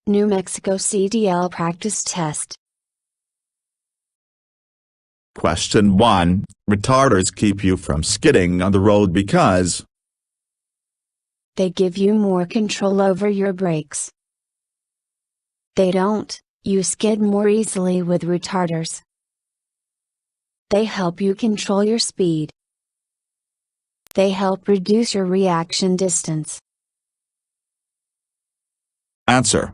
New Mexico CDL practice test. Question 1. Retarders keep you from skidding on the road because they give you more control over your brakes. They don't. You skid more easily with retarders. They help you control your speed. They help reduce your reaction distance. Answer.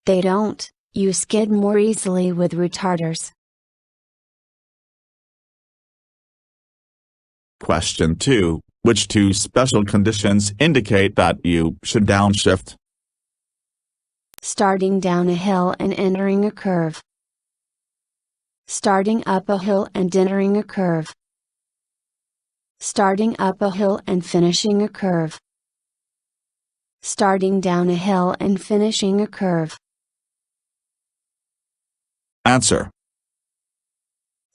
They don't. You skid more easily with retarders. Question 2. Which two special conditions indicate that you should downshift? Starting down a hill and entering a curve. Starting up a hill and entering a curve. Starting up a hill and finishing a curve. Starting down a hill and finishing a curve. Answer.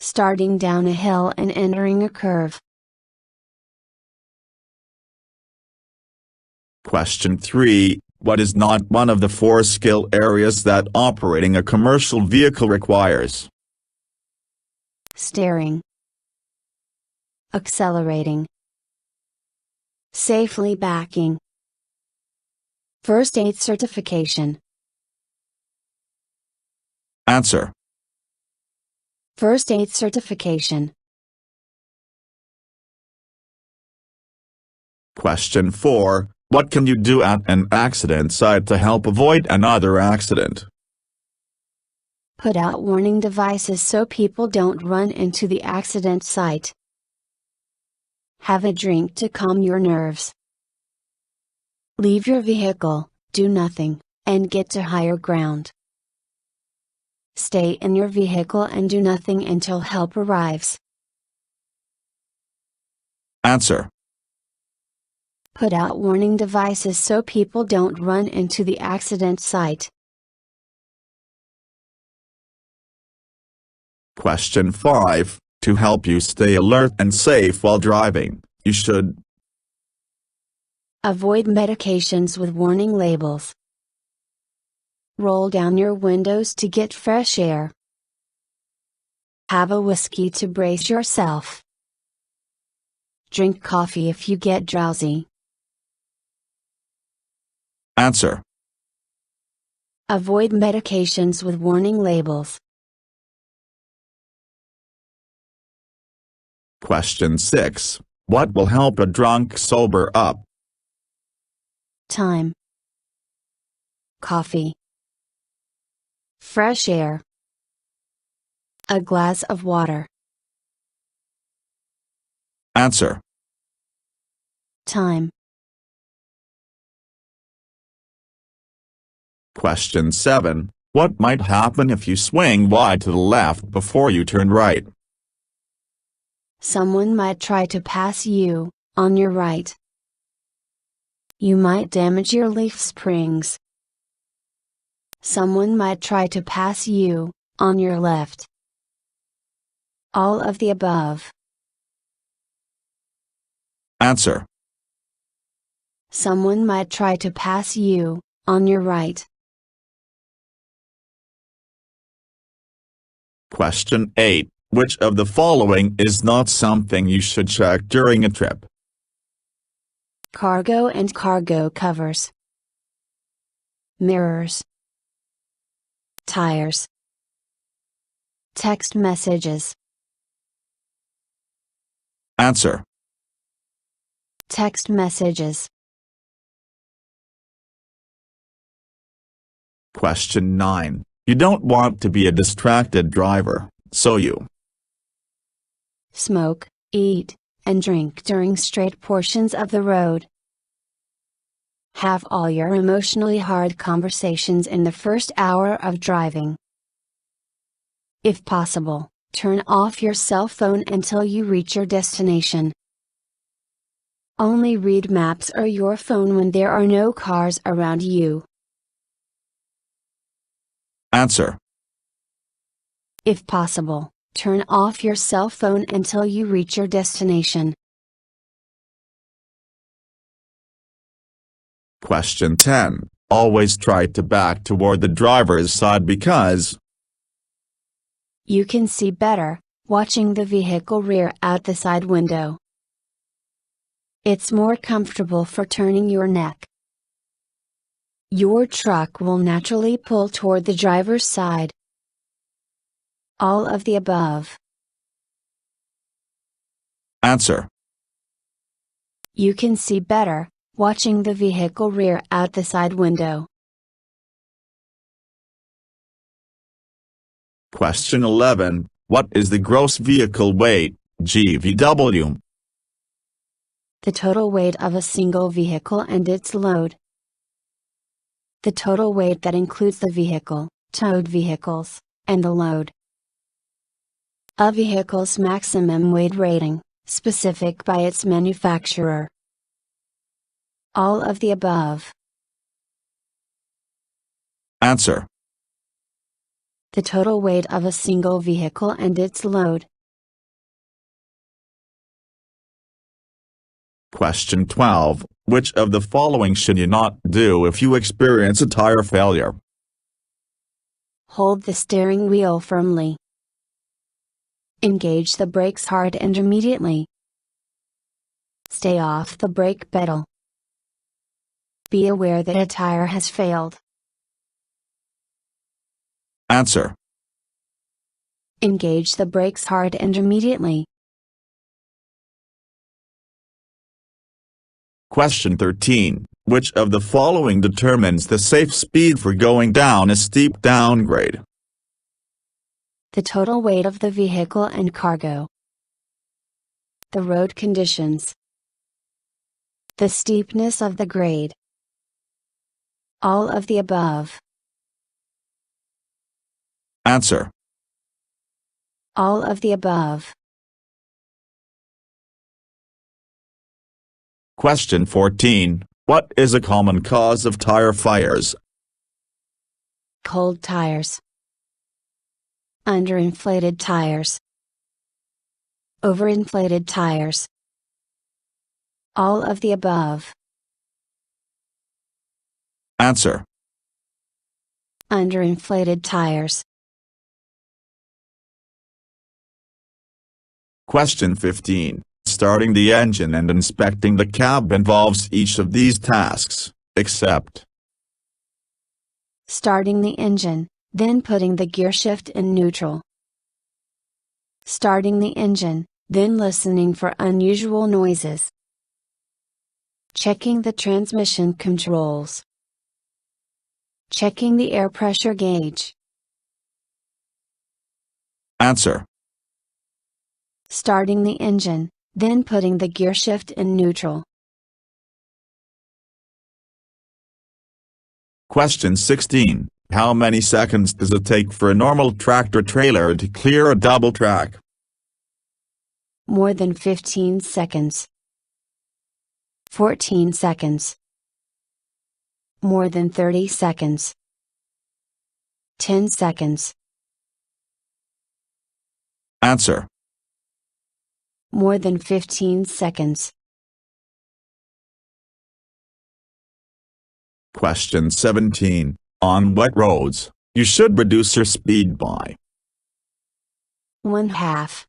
Starting down a hill and entering a curve. Question 3. What is not one of the 4 skill areas that operating a commercial vehicle requires? Steering. Accelerating. Safely backing. First aid certification. Answer. First aid certification. Question 4. What can you do at an accident site to help avoid another accident? Put out warning devices so people don't run into the accident site. Have a drink to calm your nerves. Leave your vehicle, do nothing, and get to higher ground. Stay in your vehicle and do nothing until help arrives. Answer. Put out warning devices so people don't run into the accident site. Question 5. To help you stay alert and safe while driving, you should avoid medications with warning labels. Roll down your windows to get fresh air. Have a whiskey to brace yourself. Drink coffee if you get drowsy. Answer. Avoid medications with warning labels. Question 6. What will help a drunk sober up? Time. Coffee. Fresh air. A glass of water. Answer. Time. Question 7. What might happen if you swing wide to the left before you turn right? Someone might try to pass you, on your right. You might damage your leaf springs. Someone might try to pass you, on your left. All of the above. Answer. Someone might try to pass you, on your right. Question 8. Which of the following is not something you should check during a trip? Cargo and cargo covers. Mirrors. Tires. Text messages. Answer. Text messages. Question 9. You don't want to be a distracted driver, so you smoke, eat, and drink during straight portions of the road. Have all your emotionally hard conversations in the first hour of driving. If possible, turn off your cell phone until you reach your destination. Only read maps or your phone when there are no cars around you. Answer. If possible, turn off your cell phone until you reach your destination. Question 10. Always try to back toward the driver's side because you can see better, watching the vehicle rear out the side window. It's more comfortable for turning your neck. Your truck will naturally pull toward the driver's side. All of the above. Answer. You can see better, watching the vehicle rear out the side window. Question 11. What is the gross vehicle weight, GVW? The total weight of a single vehicle and its load. The total weight that includes the vehicle, towed vehicles, and the load. A vehicle's maximum weight rating, specific by its manufacturer. All of the above. Answer. The total weight of a single vehicle and its load. Question 12. Which of the following should you not do if you experience a tire failure? Hold the steering wheel firmly. Engage the brakes hard and immediately. Stay off the brake pedal. Be aware that a tire has failed. Answer. Engage the brakes hard and immediately. Question 13. Which of the following determines the safe speed for going down a steep downgrade? The total weight of the vehicle and cargo. The road conditions. The steepness of the grade. All of the above. Answer. All of the above. Question 14. What is a common cause of tire fires? Cold tires. Underinflated tires. Overinflated tires. All of the above. Answer. Underinflated tires. Question 15. Starting the engine and inspecting the cab involves each of these tasks, except starting the engine, then putting the gear shift in neutral. Starting the engine, then listening for unusual noises. Checking the transmission controls. Checking the air pressure gauge. Answer. Starting the engine, then putting the gear shift in neutral. Question 16. How many seconds does it take for a normal tractor-trailer to clear a double track? More than 15 seconds. 14 seconds. More than 30 seconds. 10 seconds. Answer. More than 15 seconds. Question 17. On wet roads, you should reduce your speed by 1/2.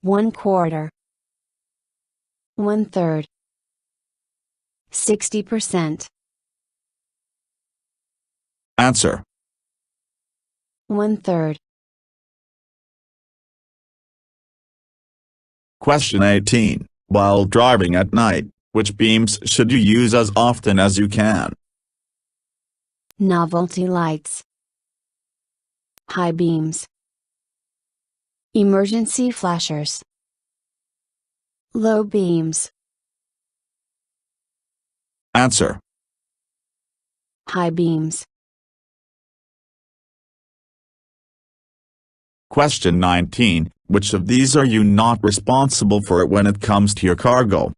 1/4. 1/3. 60%. Answer. 1/3. Question 18. While driving at night, which beams should you use as often as you can? Novelty lights. High beams. Emergency flashers. Low beams. Answer. High beams. Question 19. Which of these are you not responsible for when it comes to your cargo?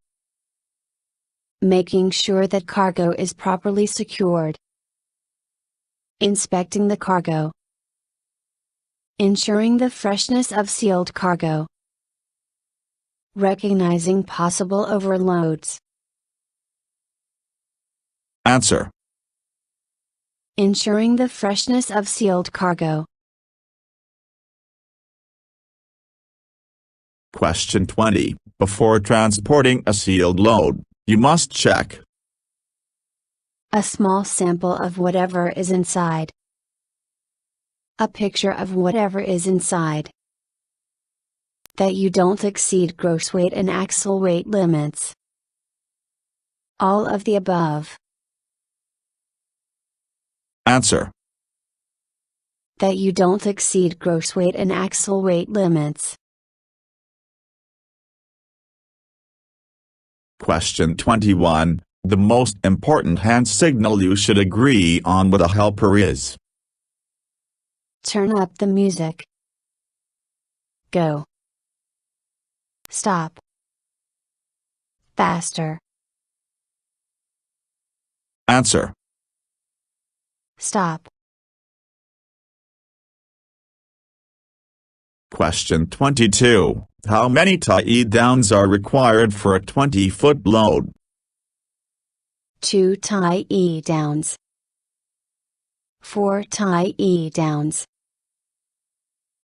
Making sure that cargo is properly secured. Inspecting the cargo. Ensuring the freshness of sealed cargo. Recognizing possible overloads. Answer. Ensuring the freshness of sealed cargo. Question 20. Before transporting a sealed load, you must check a small sample of whatever is inside, a picture of whatever is inside, that you don't exceed gross weight and axle weight limits. All of the above. Answer. That you don't exceed gross weight and axle weight limits. Question 21. The most important hand signal you should agree on with a helper is: turn up the music, go, stop, faster. Answer. Stop. Question 22. How many tie downs are required for a 20-foot load? 2 tie downs, 4 tie downs,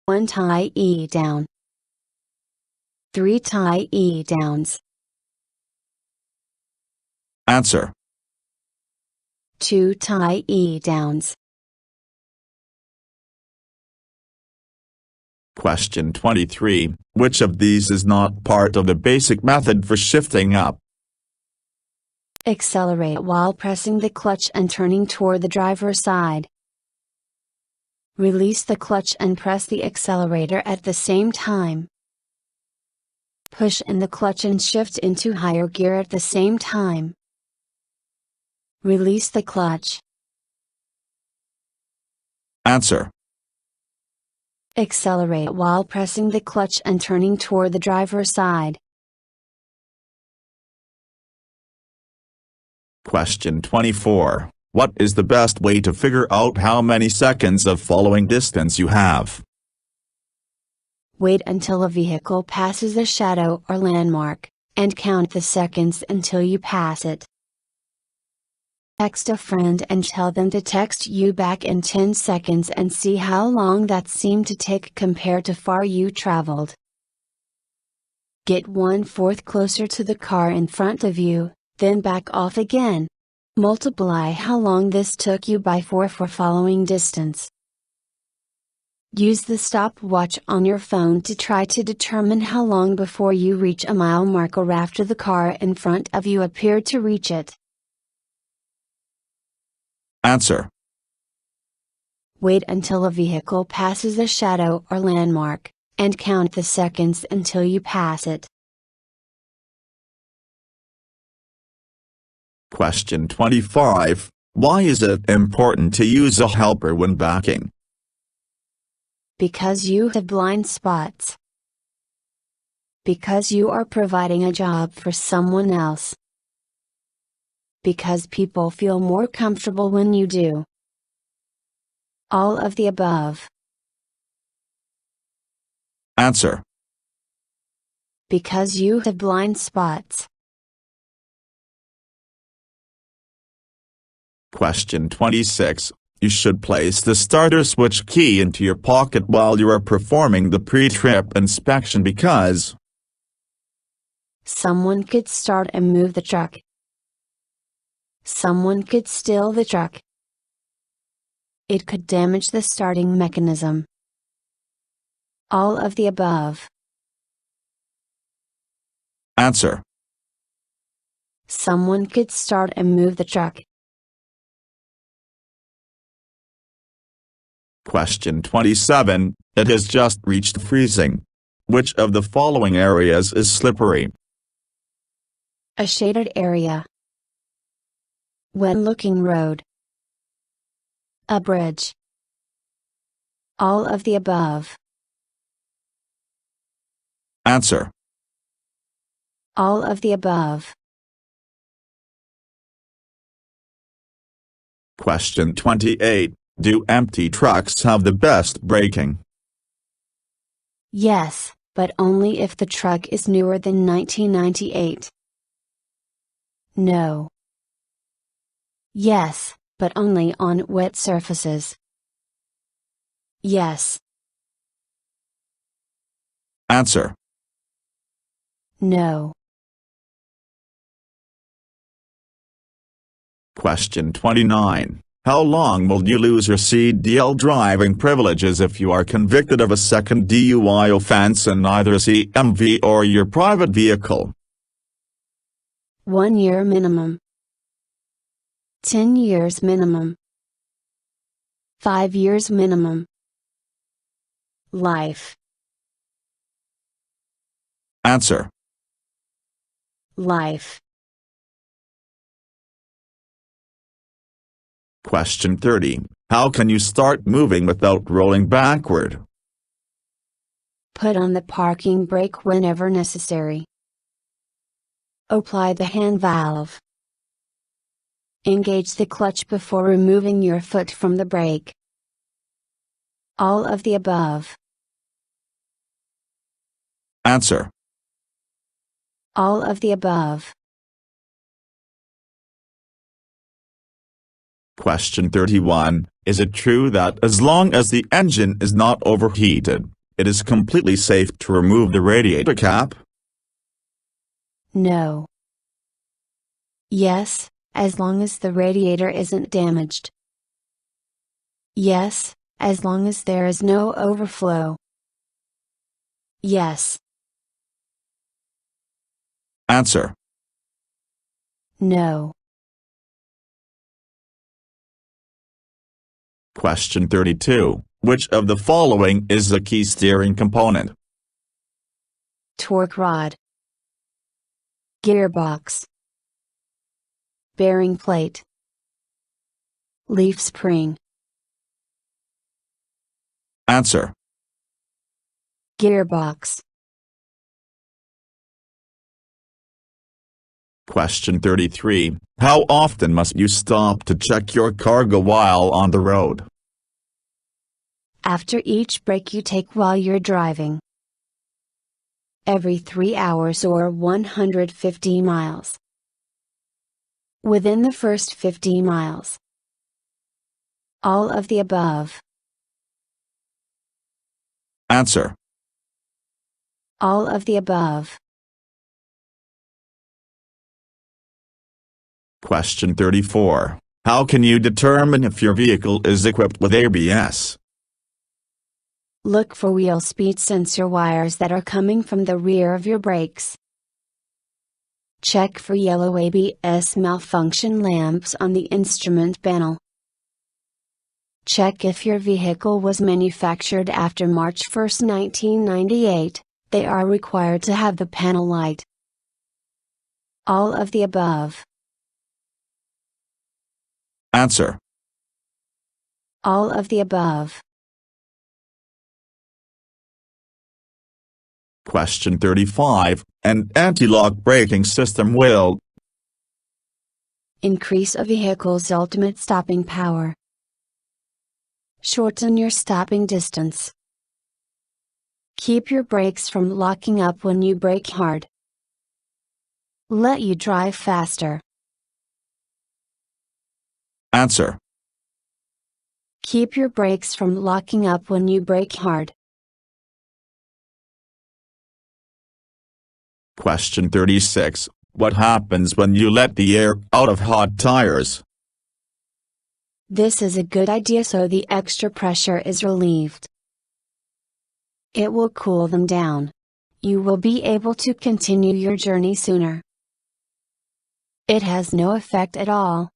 1 tie down, 3 tie downs. Answer. 2 tie downs. Question 23. Which of these is not part of the basic method for shifting up? Accelerate while pressing the clutch and turning toward the driver's side. Release the clutch and press the accelerator at the same time. Push in the clutch and shift into higher gear at the same time. Release the clutch. Answer. Accelerate while pressing the clutch and turning toward the driver's side. Question 24. What is the best way to figure out how many seconds of following distance you have? Wait until a vehicle passes a shadow or landmark, and count the seconds until you pass it. Text a friend and tell them to text you back in 10 seconds and see how long that seemed to take compared to far you traveled. Get 1/4 closer to the car in front of you, then back off again. Multiply how long this took you by 4 for following distance. Use the stopwatch on your phone to try to determine how long before you reach a mile mark or after the car in front of you appeared to reach it. Answer. Wait until a vehicle passes a shadow or landmark, and count the seconds until you pass it. Question 25. Why is it important to use a helper when backing? Because you have blind spots. Because you are providing a job for someone else. Because people feel more comfortable when you do. All of the above. Answer. Because you have blind spots. Question 26. You should place the starter switch key into your pocket while you are performing the pre-trip inspection because someone could start and move the truck. Someone could steal the truck. It could damage the starting mechanism. All of the above. Answer. Someone could start and move the truck. Question 27. It has just reached freezing. Which of the following areas is slippery? A shaded area. Wet-looking road. A bridge. All of the above. Answer. All of the above. Question 28. Do empty trucks have the best braking? Yes, but only if the truck is newer than 1998. No. Yes, but only on wet surfaces. Yes. Answer. No. Question 29. How long will you lose your CDL driving privileges if you are convicted of a second DUI offense in either a CMV or your private vehicle? 1 year minimum. 10 years minimum. 5 years minimum. Life. Answer. Life. Question 30. How can you start moving without rolling backward? Put on the parking brake whenever necessary. Apply the hand valve. Engage the clutch before removing your foot from the brake. All of the above. Answer. All of the above. Question 31. Is it true that as long as the engine is not overheated, it is completely safe to remove the radiator cap? No. Yes, as long as the radiator isn't damaged. Yes, as long as there is no overflow. Yes. Answer. No. Question 32. Which of the following is the key steering component? Torque rod. Gearbox. Bearing plate. Leaf spring. Answer. Gearbox. Question 33. How often must you stop to check your cargo while on the road? After each break you take while you're driving. Every 3 hours or 150 miles. Within the first 50 miles. All of the above. Answer. All of the above. Question 34. How can you determine if your vehicle is equipped with ABS? Look for wheel speed sensor wires that are coming from the rear of your brakes. Check for yellow ABS malfunction lamps on the instrument panel. Check if your vehicle was manufactured after March 1, 1998, they are required to have the panel light. All of the above. Answer. All of the above. Question 35. An anti-lock braking system will increase a vehicle's ultimate stopping power. Shorten your stopping distance. Keep your brakes from locking up when you brake hard. Let you drive faster. Answer. Keep your brakes from locking up when you brake hard. Question 36. What happens when you let the air out of hot tires? This is a good idea so the extra pressure is relieved. It will cool them down. You will be able to continue your journey sooner. It has no effect at all.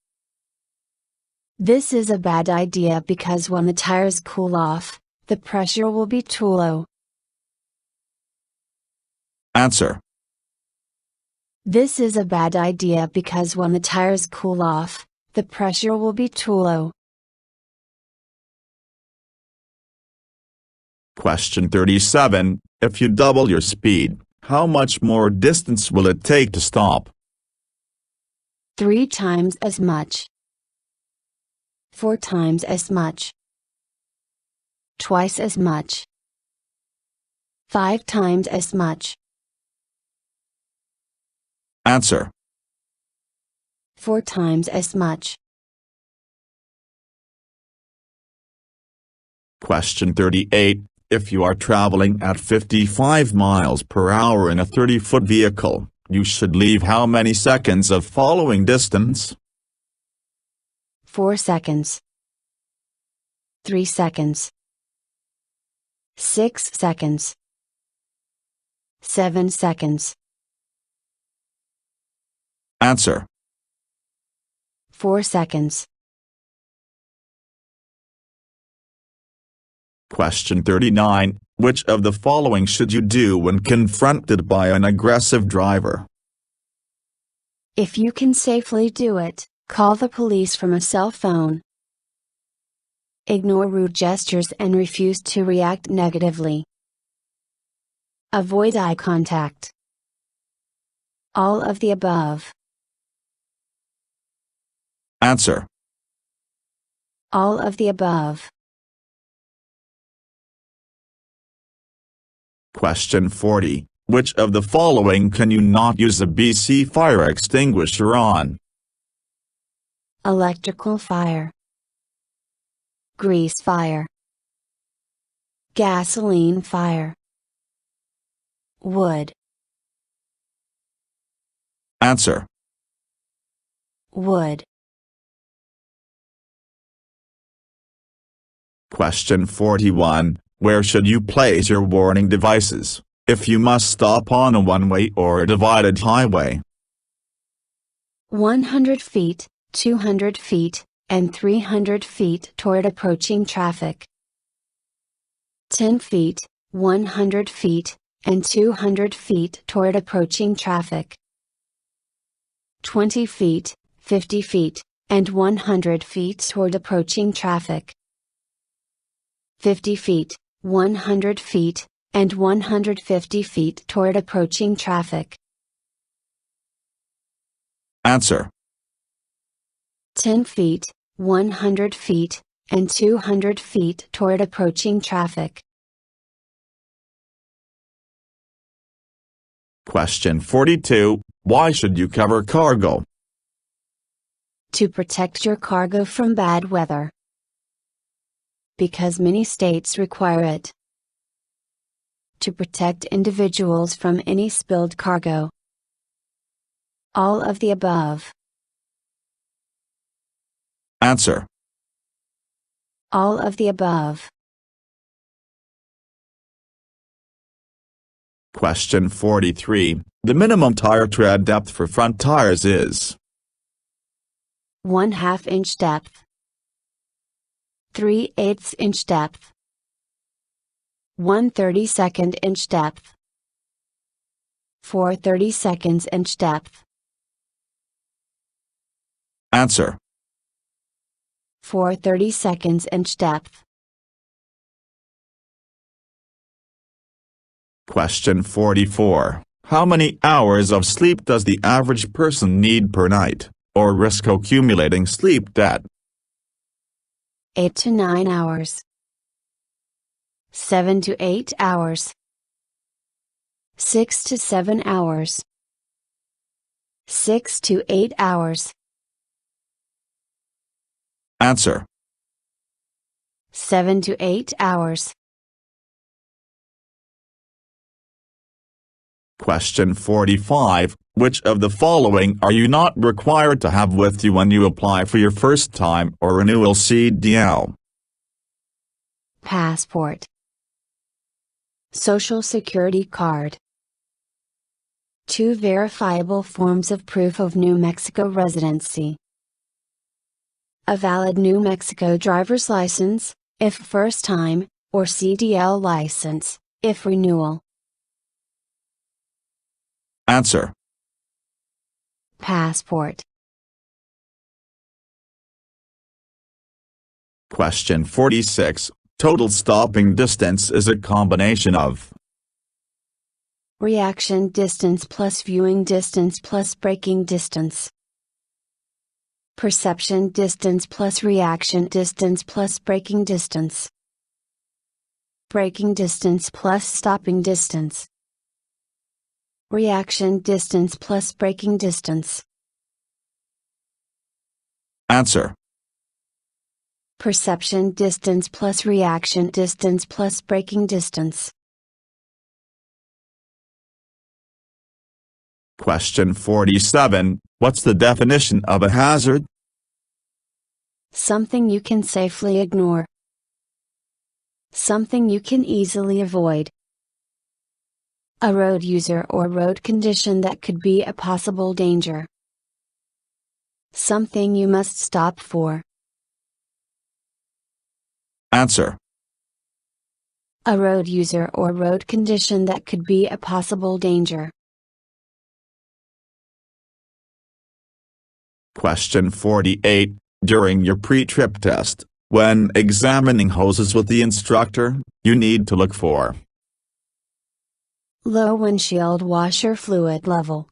This is a bad idea because when the tires cool off, the pressure will be too low. Answer. This is a bad idea because when the tires cool off, the pressure will be too low. Question 37. If you double your speed, how much more distance will it take to stop? 3 times as much. 4 times as much. Twice as much. 5 times as much. Answer. 4 times as much. Question 38. If you are traveling at 55 miles per hour in a 30-foot vehicle, you should leave how many seconds of following distance? 4 seconds. 3 seconds. 6 seconds. 7 seconds. Answer. 4 seconds. Question 39. Which of the following should you do when confronted by an aggressive driver? If you can safely do it, call the police from a cell phone. Ignore rude gestures and refuse to react negatively. Avoid eye contact. All of the above. Answer. All of the above. Question 40. Which of the following can you not use a BC fire extinguisher on? Electrical fire. Grease fire. Gasoline fire. Wood. Answer. Wood. Question 41. Where should you place your warning devices, if you must stop on a one-way or a divided highway? 100 feet, 200 feet, and 300 feet toward approaching traffic. 10 feet, 100 feet, and 200 feet toward approaching traffic. 20 feet, 50 feet, and 100 feet toward approaching traffic. 50 feet, 100 feet, and 150 feet toward approaching traffic. Answer. 10 feet, 100 feet, and 200 feet toward approaching traffic. Question 42. Why should you cover cargo? To protect your cargo from bad weather. Because many states require it. To protect individuals from any spilled cargo. All of the above. Answer. All of the above. Question 43. The minimum tire tread depth for front tires is 1/2 inch depth. 3/8 inch depth. 1/32 inch depth. 4/32 inch depth. Answer. 4/32 inch depth. Question 44. How many hours of sleep does the average person need per night, or risk accumulating sleep debt? 8 to 9 hours. 7 to 8 hours. 6 to 7 hours. 6 to 8 hours. Answer. 7 to 8 hours. Question 45. Which of the following are you not required to have with you when you apply for your first time or renewal CDL? Passport. Social Security card. 2 verifiable forms of proof of New Mexico residency. A valid New Mexico driver's license, if first time, or CDL license, if renewal. Answer. Passport. Question 46. Total stopping distance is a combination of Reaction distance plus viewing distance plus braking distance. Perception distance plus reaction distance plus braking distance. Braking distance plus stopping distance. Reaction distance plus braking distance. Answer. Perception distance plus reaction distance plus braking distance. Question 47. What's the definition of a hazard? Something you can safely ignore. Something you can easily avoid. A road user or road condition that could be a possible danger. Something you must stop for. Answer. A road user or road condition that could be a possible danger. Question 48. During your pre-trip test, when examining hoses with the instructor, you need to look for low windshield washer fluid level,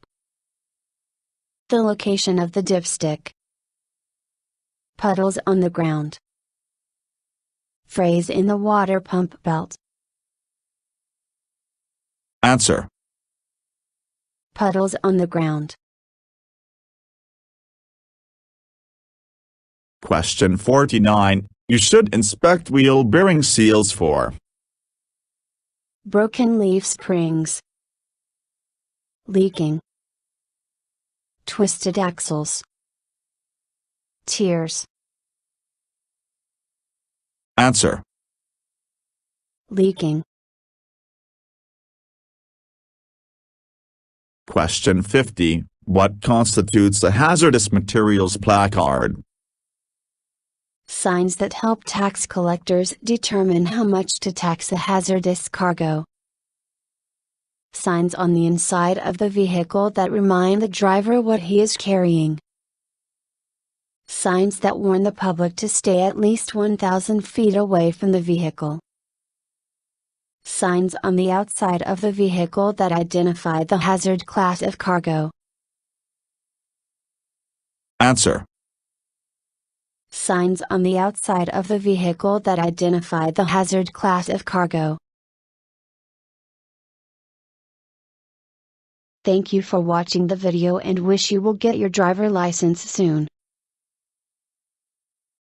the location of the dipstick, puddles on the ground, phrase in the water pump belt. Answer. Puddles on the ground. Question 49. You should inspect wheel bearing seals for broken leaf springs, leaking, twisted axles, tears. Answer. Leaking. Question 50. What constitutes a hazardous materials placard? Signs that help tax collectors determine how much to tax a hazardous cargo. Signs on the inside of the vehicle that remind the driver what he is carrying. Signs that warn the public to stay at least 1,000 feet away from the vehicle. Signs on the outside of the vehicle that identify the hazard class of cargo. Answer. Signs on the outside of the vehicle that identify the hazard class of cargo. Thank you for watching the video and wish you will get your driver license soon.